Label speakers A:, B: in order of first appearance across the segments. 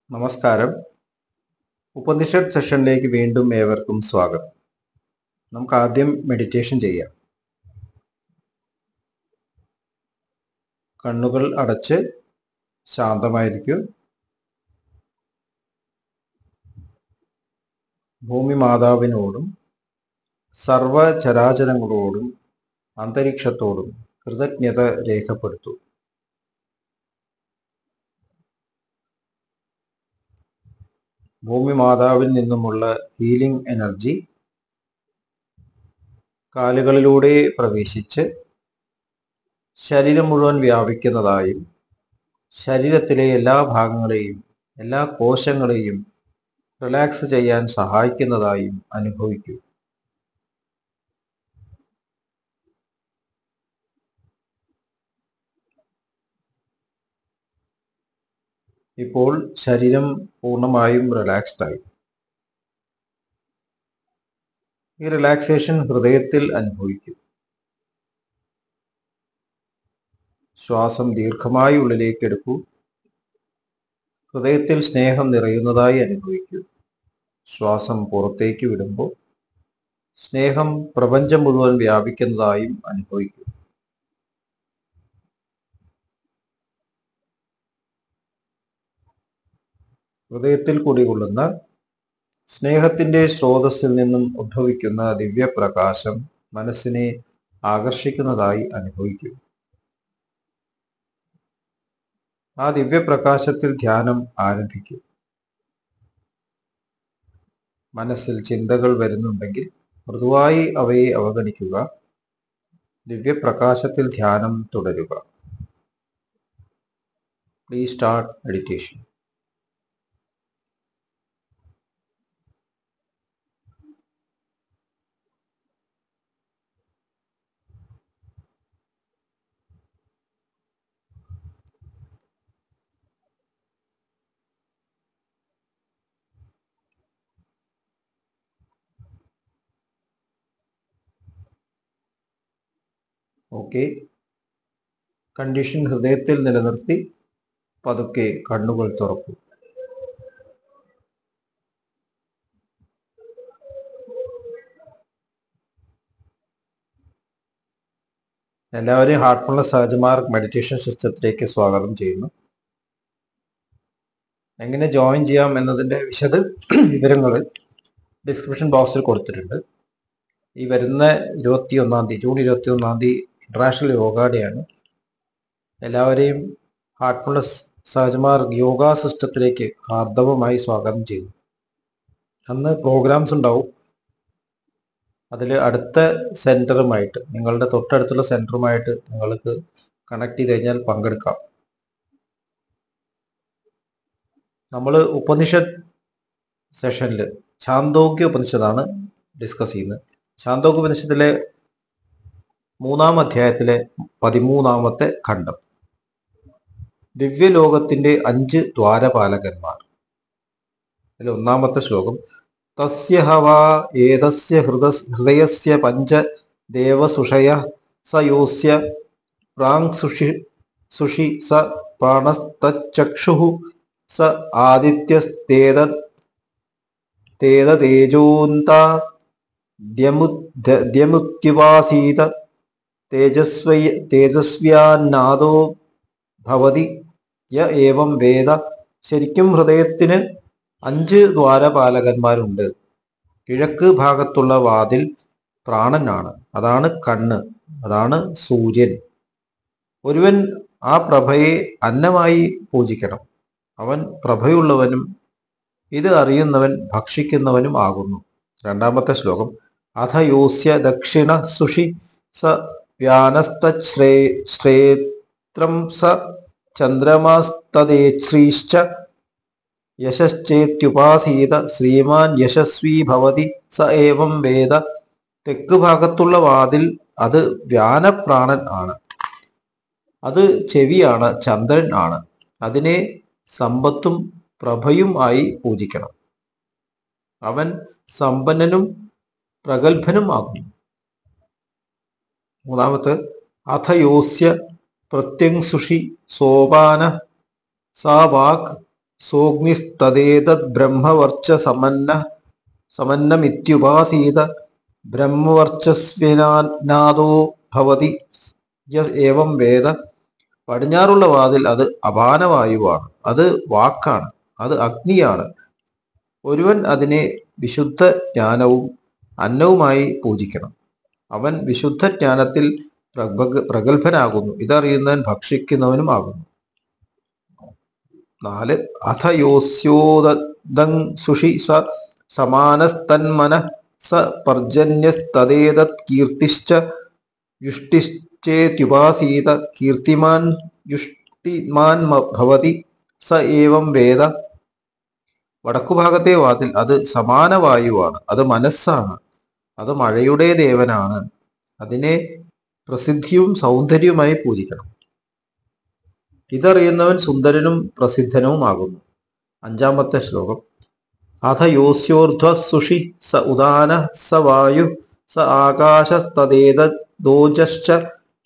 A: നമസ്കാരം. ഉപനിഷത്ത് സെഷനിലേക്ക് വീണ്ടും ഏവർക്കും സ്വാഗതം. നമുക്ക് ആദ്യം മെഡിറ്റേഷൻ ചെയ്യാം. കണ്ണുകൾ അടച്ച് ശാന്തമായിരിക്കും. ഭൂമി മാതാവിനോടും സർവചരാചരങ്ങളോടും അന്തരീക്ഷത്തോടും കൃതജ്ഞത രേഖപ്പെടുത്തൂ. ഭൂമി മാതാവിൽ നിന്നുമുള്ള ഹീലിംഗ് എനർജി കാലുകളിലൂടെ പ്രവേശിച്ച് ശരീരം മുഴുവൻ വ്യാപിക്കുന്നതായും ശരീരത്തിലെ എല്ലാ ഭാഗങ്ങളെയും എല്ലാ കോശങ്ങളെയും റിലാക്സ് ചെയ്യാൻ സഹായിക്കുന്നതായും അനുഭവിക്കൂ. ഇപ്പോൾ ശരീരം പൂർണ്ണമായും റിലാക്സ്ഡ് ആയി. ഈ റിലാക്സേഷൻ ഹൃദയത്തിൽ അനുഭവിക്കൂ. ശ്വാസം ദീർഘമായി ഉള്ളിലേക്ക് എടുക്കൂ. ഹൃദയത്തിൽ സ്നേഹം നിറയുന്നതായി അനുഭവിക്കൂ. ശ്വാസം പുറത്തേക്ക് വിടുമ്പോൾ സ്നേഹം പ്രപഞ്ചം മുഴുവൻ വ്യാപിക്കുന്നതായും അനുഭവിക്കൂ. ഹൃദയത്തിൽ കുടികൊള്ളുന്ന സ്നേഹത്തിന്റെ സ്രോതസ്സിൽ നിന്നും ഉദ്ഭവിക്കുന്ന ദിവ്യപ്രകാശം മനസ്സിനെ ആകർഷിക്കുന്നതായി അനുഭവിക്കും. ആ ദിവ്യപ്രകാശത്തിൽ ധ്യാനം ആരംഭിക്കും. മനസ്സിൽ ചിന്തകൾ വരുന്നുണ്ടെങ്കിൽ മൃദുവായി അവയെ അവഗണിക്കുക. ദിവ്യപ്രകാശത്തിൽ ധ്യാനം തുടരുക. Please start meditation. Okay. Condition ഹൃദയത്തിൽ നിലനിർത്തി പതുക്കെ കണ്ണുകൾ തുറക്കൂ. എല്ലാവരെയും ഹാർട്ട്ഫുൾനെസ് സഹജമാർഗ് മെഡിറ്റേഷൻ സിസ്റ്റത്തിലേക്ക് സ്വാഗതം ചെയ്യുന്നു. എങ്ങനെ ജോയിൻ ചെയ്യാം എന്നതിൻ്റെ വിവരങ്ങൾ ഡിസ്ക്രിപ്ഷൻ ബോക്സിൽ കൊടുത്തിട്ടുണ്ട്. ഈ വരുന്ന 21-ാം തീയതി, ജൂൺ 21-ാം തീയതി ഇന്റർനാഷണൽ യോഗ ഡേ ആണ്. എല്ലാവരെയും ഹാർട്ട്ഫുൾനെസ് സഹജമാർഗ് യോഗ സിസ്റ്റത്തിലേക്ക് ഹാർദവമായി സ്വാഗതം ചെയ്യുന്നു. അന്ന് പ്രോഗ്രാംസ് ഉണ്ടാവും. അതിൽ അടുത്ത സെൻറ്ററുമായിട്ട്, നിങ്ങളുടെ തൊട്ടടുത്തുള്ള സെൻറ്ററുമായിട്ട് നിങ്ങൾക്ക് കണക്ട് ചെയ്ത് കഴിഞ്ഞാൽ പങ്കെടുക്കാം. നമ്മൾ ഉപനിഷത്ത് സെഷനിൽ ഛാന്തോക്യ ഉപനിഷത്താണ് ഡിസ്കസ് ചെയ്യുന്നത്. ഛാന്തോക്യ ഉപനിഷത്തിലെ 3-ാം അധ്യായത്തിലെ 13-ാമത്തെ ഖണ്ഡം, ദിവ്യലോകത്തിന്റെ 5 ദ്വാരപാലകന്മാർ. അതിൽ 1-ാമത്തെ ശ്ലോകം, തസ്യ ഹവാ ഏതസ്യ ഹൃദയസ്യ പഞ്ച ദേവസുഷയ സ യോസ്യ പ്രാങ് സുഷി സ പ്രാണസ്തചക്ഷുഃ സ ആദിത്യസ്തേതേജോന്ത ദ്യമുത്യുപാസീത തേജസ്വ്യാനാദോ ഭവതി യ ഏവം വേദ. ശരിക്കും ഹൃദയത്തിന് 5 ദ്വാരപാലകന്മാരുണ്ട്. കിഴക്ക് ഭാഗത്തുള്ള വാതിൽ പ്രാണനാണ്. അതാണ് കണ്ണ്, അതാണ് സൂര്യൻ. ഒരുവൻ ആ പ്രഭയെ അന്നമായി പൂജിക്കണം. അവൻ പ്രഭയുള്ളവനും ഇത് അറിയുന്നവൻ ഭക്ഷിക്കുന്നവനും ആകുന്നു. 2-ാമത്തെ ശ്ലോകം, അഥ യോസ്യ ദക്ഷിണ സുഷി സ വ്യാനസ്തശ്രേത്രം സ ചന്ദ്രമാസ്തദേശ്രീശ്ച യശശ്ചേത്യുപാസീത ശ്രീമാൻ യശസ്വീ ഭവതി സ ഏവം വേദ. തെക്ക് ഭാഗത്തുള്ള വാതിൽ അത് വ്യാനപ്രാണൻ ആണ്. അത് ചെവിയാണ്, ചന്ദ്രൻ ആണ്. അതിനെ സമ്പത്തും പ്രഭയും ആയി പൂജിക്കണം. അവൻ സമ്പന്നനും പ്രഗത്ഭനും ആകുന്നു. 3-ാമത്തെ, അഥ യോസ്യ പ്രത്യങ്സുഷി സോപാന സാ വാക് സോഗ്നിസ്തദേതദ് ബ്രഹ്മവർച്ച സമന്നമിത്യുപാസീത ബ്രഹ്മവർച്ചസ്വിനാദോ ഭവതി ഏവം വേദ. പടിഞ്ഞാറുള്ള വാതിൽ അത് അപാനവായുവാണ്, അത് വാക്കാണ്, അത് അഗ്നിയാണ്. ഒരുവൻ അതിനെ വിശുദ്ധ ജ്ഞാനവും അന്നവുമായി പൂജിക്കണം. അവൻ വിശുദ്ധ ജ്ഞാനത്തിൽ പ്രഗത്ഭനാകുന്നു, ഇതറിയുന്നവൻ ഭക്ഷിക്കുന്നവനും ആകുന്നു. 4. അഥ യോസ്യോദം സുഷി സ സമാനസ്തന്മന സ പർജന്യസ്തദേതത് കീർത്തിശ്ച യുഷ്ടിശ്ചേത്യുപാസീത കീർത്തിമാൻ യുഷ്ടിമാൻ ഭവതി സ ഏവം വേദ. വടക്കുഭാഗത്തെ വാതിൽ അത് സമാനവായുവാണ്, അത് മനസ്സാണ്, അത് മഴയുടെ ദേവനാണ്. അതിനെ പ്രസിദ്ധിയും സൗന്ദര്യവുമായി പൂജിക്കണം. ഇതറിയുന്നവൻ സുന്ദരനും പ്രസിദ്ധനുമാകുന്നു. 5-ാമത്തെ ശ്ലോകം. അഥ യോസ്യോർധ്വ സുഷി സ ഉദാന സ വായു സ ആകാശസ്തദേതദോജശ്ച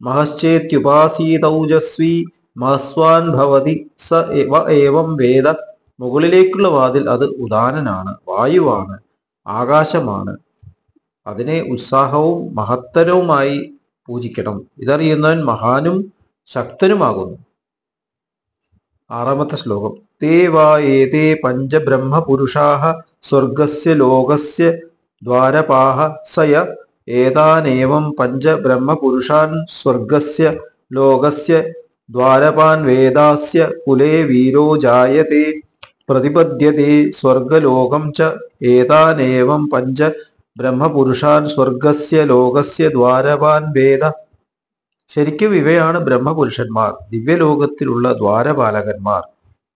A: മഹശ്ചേത്യുപാസീതൗജസ്വീ മഹസ്വാൻ ഭവതി സ ഏവം വേദ. മുകളിലേക്കുള്ള വാതിൽ അത് ഉദാനനാണ്, വായുവാണ്, ആകാശമാണ്. അതിനെ ഉത്സാഹവും മഹത്തരവുമായി പൂജിക്കണം. ഇതറിയുന്നവൻ മഹാനും ശക്തനുമാകുന്നു. 6-ാമത്തെ ശ്ലോകം. തേ വാ ഏതേ പഞ്ചബ്രഹ്മപുരുഷാഃ സ്വർഗസ്യ ലോകസ്യ ദ്വാരപാഃ സ യ ഏതാനേവം പഞ്ചബ്രഹ്മപുരുഷാൻ സ്വർഗസ്യ ലോകസ്യ ദ്വാരപാൻ വേദാസ്യ കുലേ വീരോ ജായതേ പ്രതിപദ്യതേ സ്വർഗലോകം ച ഏതാനേവം പഞ്ചബ്രഹ്മപുരുഷാൻ സ്വർഗസ്യ ലോകസ്യ ദ്വാരപാൻ വേദ. ശരിക്കും ഇവയാണ് ബ്രഹ്മപുരുഷന്മാർ, ദിവ്യലോകത്തിലുള്ള ദ്വാരപാലകന്മാർ.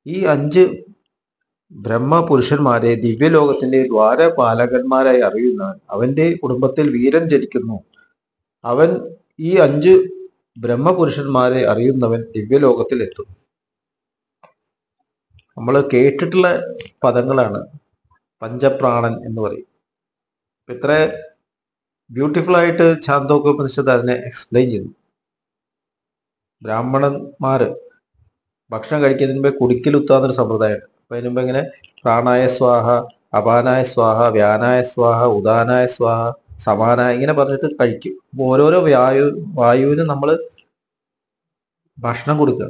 A: ഈ 5 ബ്രഹ്മപുരുഷന്മാരെ ദിവ്യലോകത്തിന്റെ ദ്വാരപാലകന്മാരായി അറിയുന്നവൻ അവന്റെ കുടുംബത്തിൽ വീരൻ ജനിക്കുന്നു. അവൻ ഈ 5 ബ്രഹ്മപുരുഷന്മാരെ അറിയുന്നവൻ ദിവ്യലോകത്തിൽ എത്തും. നമ്മൾ കേട്ടിട്ടുള്ള പദങ്ങളാണ് പഞ്ചപ്രാണൻ എന്ന് പറയും. ഇത്ര ബ്യൂട്ടിഫുൾ ആയിട്ട് ഛാന്തോക്യോപനിഷത്ത് അതിനെ എക്സ്പ്ലെയിൻ ചെയ്യുന്നു. ബ്രാഹ്മണന്മാര് ഭക്ഷണം കഴിക്കുന്നതിന് മുമ്പേ കുടിക്കലുത്താന്നൊരു സമ്പ്രദായമുണ്ട്. അപ്പൊ അതിന് മുമ്പ് ഇങ്ങനെ പ്രാണായ സ്വാഹ, അപാനായ സ്വാഹ, വ്യാനായ സ്വാഹ, ഉദാനായ സ്വാഹ, സമാനായ ഇങ്ങനെ പറഞ്ഞിട്ട് കഴിക്കും. അപ്പൊ ഓരോരോ വായുവിന് നമ്മൾ ഭക്ഷണം കൊടുക്കുക.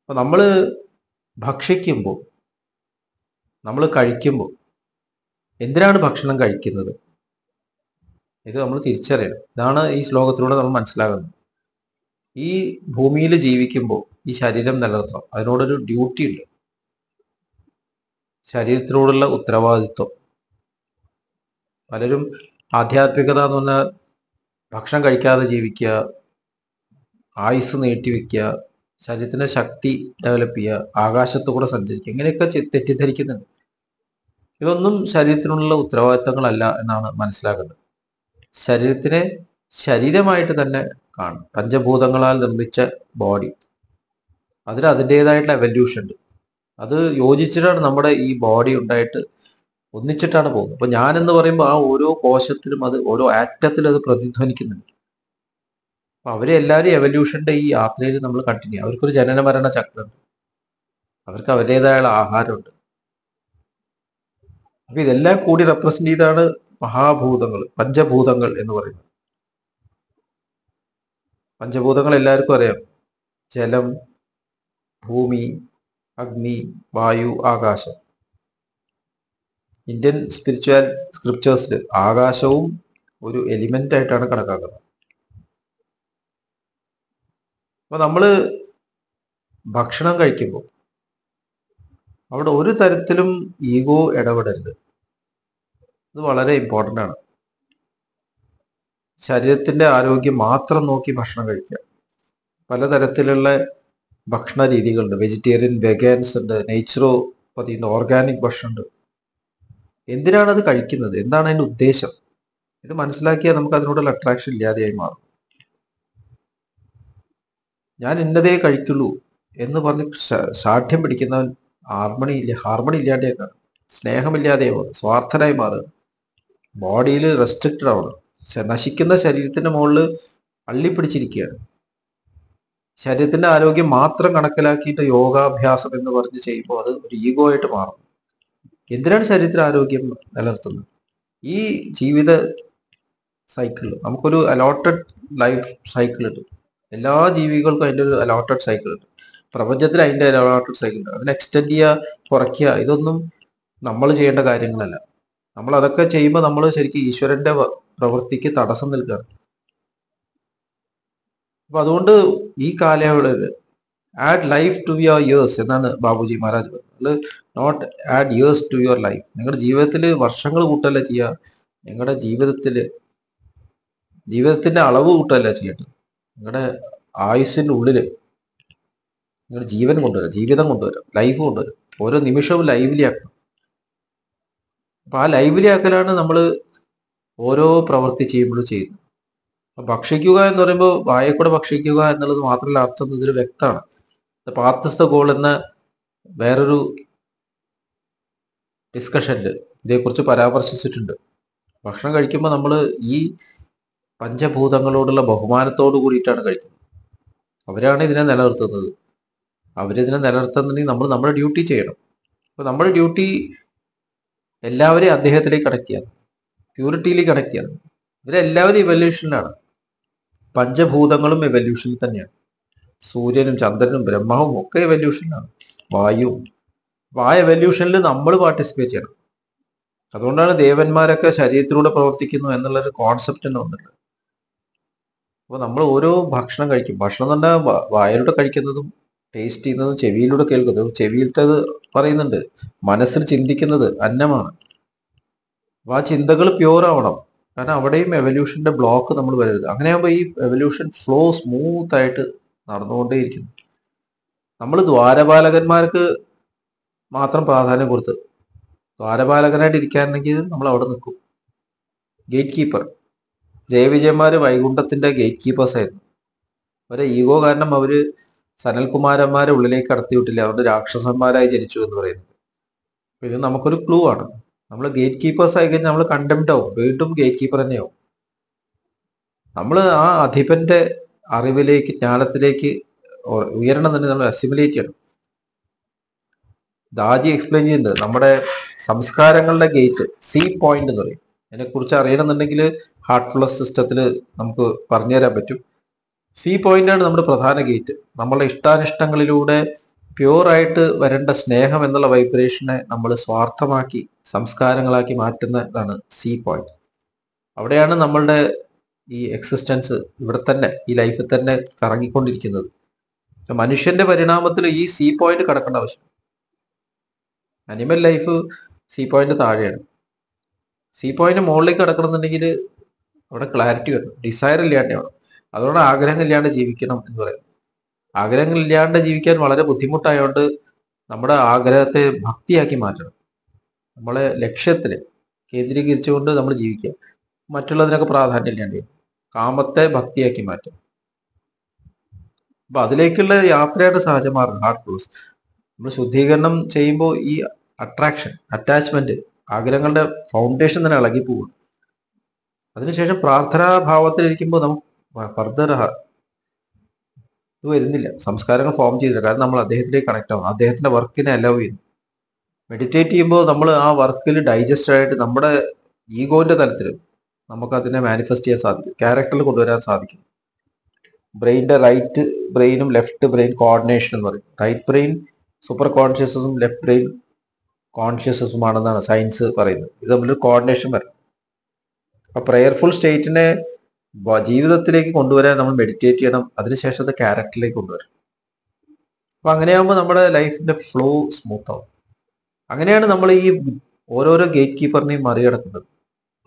A: അപ്പൊ നമ്മള് ഭക്ഷിക്കുമ്പോൾ, നമ്മൾ കഴിക്കുമ്പോൾ എന്തിനാണ് ഭക്ഷണം കഴിക്കുന്നത്? ഇത് നമ്മൾ തിരിച്ചറിയണം. ഇതാണ് ഈ ശ്ലോകത്തിലൂടെ നമ്മൾ മനസ്സിലാകുന്നത്. ഈ ഭൂമിയിൽ ജീവിക്കുമ്പോൾ ഈ ശരീരം നിലനിർത്തണം. അതിനോടൊരു ഡ്യൂട്ടി ഉണ്ട്, ശരീരത്തിനോടുള്ള ഉത്തരവാദിത്വം. പലരും ആധ്യാത്മികത എന്ന് പറഞ്ഞാൽ ഭക്ഷണം കഴിക്കാതെ ജീവിക്കുക, ആയുസ് നീട്ടിവെക്കുക, ശരീരത്തിന്റെ ശക്തി ഡെവലപ്പ് ചെയ്യുക, ആകാശത്തുകൂടെ സഞ്ചരിക്കുക, ഇങ്ങനെയൊക്കെ തെറ്റിദ്ധരിക്കുന്നുണ്ട്. ഇതൊന്നും ശരീരത്തിനുള്ള ഉത്തരവാദിത്തങ്ങളല്ല എന്നാണ് മനസ്സിലാക്കുന്നത്. ശരീരത്തിനെ ശരീരമായിട്ട് തന്നെ കാണും. പഞ്ചഭൂതങ്ങളാൽ നിർമ്മിച്ച ബോഡി, അതിന് അതിൻ്റെതായിട്ടുള്ള എവല്യൂഷൻ ഉണ്ട്. അത് യോജിച്ചിട്ടാണ് നമ്മുടെ ഈ ബോഡി ഉണ്ടായിട്ട് ഒന്നിച്ചിട്ടാണ് പോകുന്നത്. അപ്പൊ ഞാൻ എന്ന് പറയുമ്പോൾ ആ ഓരോ കോശത്തിലും, അത് ഓരോ ആറ്റത്തിലും അത് പ്രതിധ്വനിക്കുന്നുണ്ട്. അപ്പൊ അവരെ എല്ലാവരും എവല്യൂഷന്റെ ഈ യാത്രയിൽ നമ്മൾ കണ്ടിന്യൂ. അവർക്കൊരു ജനന മരണ ചക്രമുണ്ട്, അവർക്ക് അവരുടേതായുള്ള ആഹാരമുണ്ട്. അപ്പൊ ഇതെല്ലാം കൂടി റെപ്രസെന്റ് ചെയ്താണ് മഹാഭൂതങ്ങൾ, പഞ്ചഭൂതങ്ങൾ എന്ന് പറയുന്നത്. പഞ്ചഭൂതങ്ങൾ എല്ലാവർക്കും അറിയാം. ജലം, ഭൂമി, അഗ്നി, വായു, ആകാശം. ഇന്ത്യൻ സ്പിരിച്വൽ സ്ക്രിപ്റ്റേഴ്സിൽ ആകാശവും ഒരു എലിമെന്റ് ആയിട്ടാണ് കണക്കാക്കുന്നത്. അപ്പൊ നമ്മള് ഭക്ഷണം കഴിക്കുമ്പോൾ അവിടെ ഒരു തരത്തിലും ഈഗോ ഇടപെടരുത്. ഇത് വളരെ ഇമ്പോർട്ടൻ്റ് ആണ്. ശരീരത്തിന്റെ ആരോഗ്യം മാത്രം നോക്കി ഭക്ഷണം കഴിക്കുക. പലതരത്തിലുള്ള ഭക്ഷണ രീതികളുണ്ട്. വെജിറ്റേറിയൻ, വെഗാൻസ് ഉണ്ട്, നേച്ചുറോപ്പതി ഉണ്ട്, ഓർഗാനിക് ഭക്ഷണമുണ്ട്. എന്തിനാണ് അത് കഴിക്കുന്നത്? എന്താണ് അതിന്റെ ഉദ്ദേശം? ഇത് മനസ്സിലാക്കിയാൽ നമുക്ക് അതിനോടുള്ള അട്രാക്ഷൻ ഇല്ലാതെയായി മാറും. ഞാൻ ഇന്നതേ കഴിക്കുള്ളൂ എന്ന് പറഞ്ഞ് ശാഠ്യം പിടിക്കുന്നവൻ ഹാർമണി ഇല്ലാതെയാണ്, സ്നേഹമില്ലാതെ സ്വാർത്ഥനായി മാറുക, ബോഡിയിൽ റെസ്ട്രിക്റ്റഡ് ആവണം, നശിക്കുന്ന ശരീരത്തിന്റെ മുകളിൽ അള്ളിപ്പിടിച്ചിരിക്കുകയാണ്. ശരീരത്തിന്റെ ആരോഗ്യം മാത്രം കണക്കിലാക്കിയിട്ട് യോഗാഭ്യാസം എന്ന് പറഞ്ഞ് ചെയ്യുമ്പോൾ അത് ഒരു ഈഗോ ആയിട്ട് മാറും. എന്തിനാണ് ശരീരത്തിൽ ആരോഗ്യം നിലനിർത്തുന്നത്? ഈ ജീവിത സൈക്കിളിൽ നമുക്കൊരു അലോട്ടഡ് ലൈഫ് സൈക്കിൾ ഉണ്ട്. എല്ലാ ജീവികൾക്കും അതിൻ്റെ ഒരു അലോട്ടഡ് സൈക്കിൾ ഉണ്ട്. പ്രപഞ്ചത്തിൽ അതിൻ്റെ അലോട്ടഡ് സൈക്കിൾ ഉണ്ട്. അതിനെ എക്സ്റ്റെൻഡ് ചെയ്യുക, കുറയ്ക്കുക, ഇതൊന്നും നമ്മൾ ചെയ്യേണ്ട കാര്യങ്ങളല്ല. നമ്മൾ അതൊക്കെ ചെയ്യുമ്പോൾ നമ്മൾ ശരിക്കും ഈശ്വരന്റെ പ്രവൃത്തിക്ക് തടസ്സം നിൽക്കുകയാണ്. അപ്പൊ അതുകൊണ്ട് ഈ കാലയളവിൽ add life to your years എന്നാണ് ബാബുജി മഹാരാജ് പറഞ്ഞത്. Not add years to your life. നിങ്ങളുടെ ജീവിതത്തിൽ വർഷങ്ങൾ കൂട്ടല്ല ചെയ്യുക, നിങ്ങളുടെ ജീവിതത്തിന്റെ അളവ് കൂട്ടല്ല ചെയ്യേണ്ടത്. നിങ്ങളുടെ ആയുസിന്റെ ഉള്ളില് നിങ്ങളുടെ ജീവൻ കൊണ്ടുവരാം, ജീവിതം കൊണ്ടുവരാം, ലൈഫ് കൊണ്ടുവരാം. ഓരോ നിമിഷവും ലൈവ്ലി ആക്കണം. അപ്പൊ ആ ലൈവ്ലി ആക്കലാണ് നമ്മൾ ഓരോ പ്രവൃത്തി ചെയ്യുമ്പോഴും ചെയ്യുന്നത്. ഭക്ഷിക്കുക എന്ന് പറയുമ്പോൾ വായെ കൂടെ ഭക്ഷിക്കുക എന്നുള്ളത് മാത്രമല്ല അർത്ഥം, ഇതൊരു വ്യക്തമാണ്. പാത്ത് ഗോൾ എന്ന വേറൊരു ഡിസ്കഷനിൽ ഇതേക്കുറിച്ച് പരാമർശിച്ചിട്ടുണ്ട്. ഭക്ഷണം കഴിക്കുമ്പോൾ നമ്മൾ ഈ പഞ്ചഭൂതങ്ങളോടുള്ള ബഹുമാനത്തോടു കൂടിയിട്ടാണ് കഴിക്കുന്നത്. അവരാണ് ഇതിനെ നിലനിർത്തുന്നത്. അവരിതിനെ നിലനിർത്തുന്നുണ്ടെങ്കിൽ നമ്മൾ നമ്മുടെ ഡ്യൂട്ടി ചെയ്യണം. അപ്പൊ നമ്മുടെ ഡ്യൂട്ടി എല്ലാവരെയും അദ്ദേഹത്തിലേക്ക് കണക്ട് ചെയ്യണം, പ്യൂരിറ്റിയിലേക്ക് കണക്ട് ചെയ്യണം. ഇവരെല്ലാവരും ഇവല്യൂഷനിലാണ്. പഞ്ചഭൂതങ്ങളും എവല്യൂഷനിൽ തന്നെയാണ്. സൂര്യനും ചന്ദ്രനും ബ്രഹ്മാവും ഒക്കെ എവല്യൂഷനിലാണ്. വായുവും. ആ എവല്യൂഷനിൽ നമ്മൾ പാർട്ടിസിപ്പേറ്റ് ചെയ്യണം. അതുകൊണ്ടാണ് ദേവന്മാരൊക്കെ ശരീരത്തിലൂടെ പ്രവർത്തിക്കുന്നു എന്നുള്ളൊരു കോൺസെപ്റ്റ് തന്നെ വന്നിട്ടുണ്ട്. അപ്പോൾ നമ്മൾ ഓരോ ഭക്ഷണം കഴിക്കും. ഭക്ഷണം എന്ന് പറഞ്ഞാൽ വായിലൂടെ കഴിക്കുന്നതും ടേസ്റ്റ് ചെയ്യുന്നതും ചെവിയിലൂടെ കേൾക്കുന്നതും. ചെവിയിലത്തേത് പറയുന്നുണ്ട്, മനസ്സിൽ ചിന്തിക്കുന്നത് അന്നമാണ്. അപ്പൊ ആ ചിന്തകൾ പ്യൂർ ആവണം. കാരണം അവിടെയും എവല്യൂഷന്റെ ബ്ലോക്ക് നമ്മൾ വരരുത്. അങ്ങനെയാകുമ്പോൾ ഈ എവല്യൂഷൻ ഫ്ലോ സ്മൂത്ത് ആയിട്ട് നടന്നുകൊണ്ടേയിരിക്കുന്നു. നമ്മൾ ദ്വാരപാലകന്മാർക്ക് മാത്രം പ്രാധാന്യം കൊടുത്ത് ദ്വാരപാലകനായിട്ട് ഇരിക്കാനെങ്കിൽ നമ്മൾ അവിടെ നിൽക്കും. Gate keeper. ജയവിജയന്മാര് വൈകുണ്ഠത്തിന്റെ ഗേറ്റ് കീപ്പേഴ്സ് ആയിരുന്നു. അവരെ ഈഗോ കാരണം അവര് സനൽകുമാരന്മാരെ ഉള്ളിലേക്ക് കടത്തിവിട്ടില്ല. അതുകൊണ്ട് രാക്ഷസന്മാരായി ജനിച്ചു എന്ന് പറയുന്നത്. ഇത് നമുക്കൊരു ക്ലൂ ആണ്. നമ്മൾ ഗേറ്റ് കീപ്പേഴ്സ് ആയി കഴിഞ്ഞാൽ നമ്മൾ കണ്ടംപ്റ്റ് ആവും, വീണ്ടും ഗേറ്റ് കീപ്പർ തന്നെയാവും. നമ്മൾ ആ അധിപന്റെ അറിവിലേക്ക്, ജ്ഞാനത്തിലേക്ക് ഉയരണം തന്നെ നമ്മൾ അസിമുലേറ്റ് ചെയ്യണം. ദാജി എക്സ്പ്ലെയിൻ ചെയ്യുന്നത് നമ്മുടെ സംസ്കാരങ്ങളുടെ ഗേറ്റ് സി പോയിന്റ് എന്ന് പറയും. അതിനെക്കുറിച്ച് അറിയണമെന്നുണ്ടെങ്കിൽ ഹാർട്ട്ഫുൾനെസ് സിസ്റ്റത്തിൽ നമുക്ക് പറഞ്ഞുതരാൻ പറ്റും. സി പോയിന്റ് ആണ് നമ്മുടെ പ്രധാന ഗേറ്റ്. നമ്മളുടെ ഇഷ്ടാനിഷ്ടങ്ങളിലൂടെ പ്യൂറായിട്ട് വരേണ്ട സ്നേഹം എന്നുള്ള വൈബ്രേഷനെ നമ്മൾ സ്വാർത്ഥമാക്കി സംസ്കാരങ്ങളാക്കി മാറ്റുന്നതാണ് സി പോയിന്റ്. അവിടെയാണ് നമ്മളുടെ ഈ എക്സിസ്റ്റൻസ് ഇവിടെ തന്നെ, ഈ ലൈഫിൽ തന്നെ കറങ്ങിക്കൊണ്ടിരിക്കുന്നത്. മനുഷ്യന്റെ പരിണാമത്തിൽ ഈ സി പോയിന്റ് കടക്കേണ്ട ആവശ്യം. അനിമൽ ലൈഫ് സി പോയിന്റ് താഴെയാണ്. സി പോയിന്റ് മുകളിലേക്ക് കടക്കണമെന്നുണ്ടെങ്കിൽ അവിടെ ക്ലാരിറ്റി വരണം, ഡിസയർ ഇല്ലാണ്ട് വേണം. അതുകൊണ്ട് ആഗ്രഹം ഇല്ലാണ്ട് ജീവിക്കണം എന്ന് പറയും. ആഗ്രഹങ്ങൾ ഇല്ലാണ്ട് ജീവിക്കാൻ വളരെ ബുദ്ധിമുട്ടായതുകൊണ്ട് നമ്മുടെ ആഗ്രഹത്തെ ഭക്തിയാക്കി മാറ്റണം. നമ്മളെ ലക്ഷ്യത്തിൽ കേന്ദ്രീകരിച്ചുകൊണ്ട് നമ്മൾ ജീവിക്കുക. മറ്റുള്ളതിനൊക്കെ പ്രാധാന്യം ഇല്ലാണ്ട് കാമത്തെ ഭക്തിയാക്കി മാറ്റും. അപ്പൊ അതിലേക്കുള്ള യാത്രയുടെ സഹജമാർഗം ഹാർട്ട്ഫുൾനെസ്. നമ്മൾ ശുദ്ധീകരണം ചെയ്യുമ്പോൾ ഈ അട്രാക്ഷൻ, അറ്റാച്ച്മെന്റ്, ആഗ്രഹങ്ങളുടെ ഫൗണ്ടേഷൻ തന്നെ ഇളകി പോകും. അതിനുശേഷം പ്രാർത്ഥനാഭാവത്തിലിരിക്കുമ്പോൾ നമുക്ക് ഫർദർ ഇത് വരുന്നില്ല, സംസ്കാരങ്ങൾ ഫോം ചെയ്തില്ല. കാരണം നമ്മൾ അദ്ദേഹത്തിലേക്ക് കണക്ട് ആവും, അദ്ദേഹത്തിന്റെ വർക്കിനെ അലോ ചെയ്യുന്നു. മെഡിറ്റേറ്റ് ചെയ്യുമ്പോൾ നമ്മൾ ആ വർക്കിൽ ഡൈജസ്റ്റ് ആയിട്ട് നമ്മുടെ ഈഗോന്റെ തലത്തിൽ നമുക്ക് അതിനെ മാനിഫെസ്റ്റ് ചെയ്യാൻ സാധിക്കും, ക്യാരക്ടറിൽ കൊണ്ടുവരാൻ സാധിക്കും. ബ്രെയിനിന്റെ റൈറ്റ് ബ്രെയിനും ലെഫ്റ്റ് ബ്രെയിൻ കോർഡിനേഷൻ എന്ന് പറയും. റൈറ്റ് ബ്രെയിൻ സൂപ്പർ കോൺഷ്യസും ലെഫ്റ്റ് ബ്രെയിൻ കോൺഷ്യസുമാണെന്നാണ് സയൻസ് പറയുന്നത്. ഇത് തമ്മിൽ കോർഡിനേഷൻ വരണം. അപ്പൊ പ്രെയർഫുൾ സ്റ്റേറ്റിനെ ജീവിതത്തിലേക്ക് കൊണ്ടുവരാൻ നമ്മൾ മെഡിറ്റേറ്റ് ചെയ്യണം. അതിനുശേഷം അത് ക്യാരക്ടറിലേക്ക് കൊണ്ടുവരണം. അപ്പൊ അങ്ങനെയാകുമ്പോൾ നമ്മുടെ ലൈഫിന്റെ ഫ്ലോ സ്മൂത്ത് ആവും. അങ്ങനെയാണ് നമ്മൾ ഈ ഓരോരോ ഗേറ്റ് കീപ്പറിനെയും മറികടക്കുന്നത്.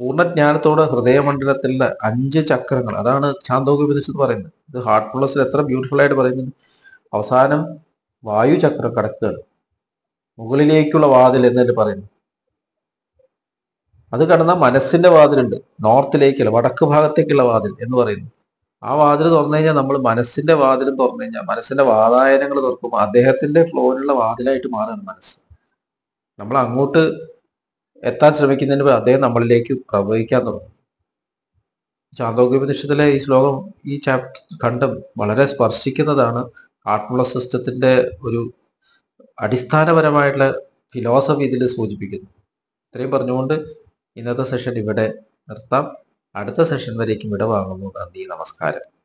A: പൂർണ്ണജ്ഞാനത്തോടെ ഹൃദയമണ്ഡലത്തിലുള്ള 5 ചക്രങ്ങൾ, അതാണ് ചാന്തോക്യോപനിഷത്ത് പറയുന്നത്. ഇത് ഹാർട്ട്ഫുൾനെസ്സിൽ എത്ര ബ്യൂട്ടിഫുൾ ആയിട്ട് പറയുന്നത്. അവസാനം വായു ചക്രം കടക്കുകയാണ്, മുകളിലേക്കുള്ള വാതിൽ എന്നല്ലേ പറയുന്നു. അത് കടന്ന മനസ്സിന്റെ വാതിലുണ്ട്, നോർത്തിലേക്കുള്ള വടക്ക് ഭാഗത്തേക്കുള്ള വാതിൽ എന്ന് പറയുന്നു. ആ വാതിൽ തുറന്നു കഴിഞ്ഞാൽ നമ്മൾ മനസ്സിന്റെ വാതിലും തുറന്നു കഴിഞ്ഞാൽ മനസ്സിന്റെ വാതായനങ്ങൾ തുറക്കുമ്പോൾ അദ്ദേഹത്തിന്റെ ഫ്ലോയിലുള്ള വാതിലായിട്ട് മാറുകയാണ് മനസ്സ്. നമ്മൾ അങ്ങോട്ട് എത്താൻ ശ്രമിക്കുന്നതിന് അദ്ദേഹം നമ്മളിലേക്ക് പ്രവഹിക്കാൻ തുടങ്ങും. ചാന്തോക്യോപനിഷത്തിലെ ഈ ശ്ലോകം, ഈ ചാപ്റ്റർ ഖണ്ഡം വളരെ സ്പർശിക്കുന്നതാണ്. ആർട്ട്മുള സിസ്റ്റത്തിന്റെ ഒരു അടിസ്ഥാനപരമായിട്ടുള്ള ഫിലോസഫി ഇതിൽ സൂചിപ്പിക്കുന്നു. ഇത്രയും പറഞ്ഞുകൊണ്ട് ഇന്നത്തെ സെഷൻ ഇവിടെ നിർത്താം. അടുത്ത സെഷൻ വരേക്കും വിടവാങ്ങുന്നു. നന്ദി, നമസ്കാരം.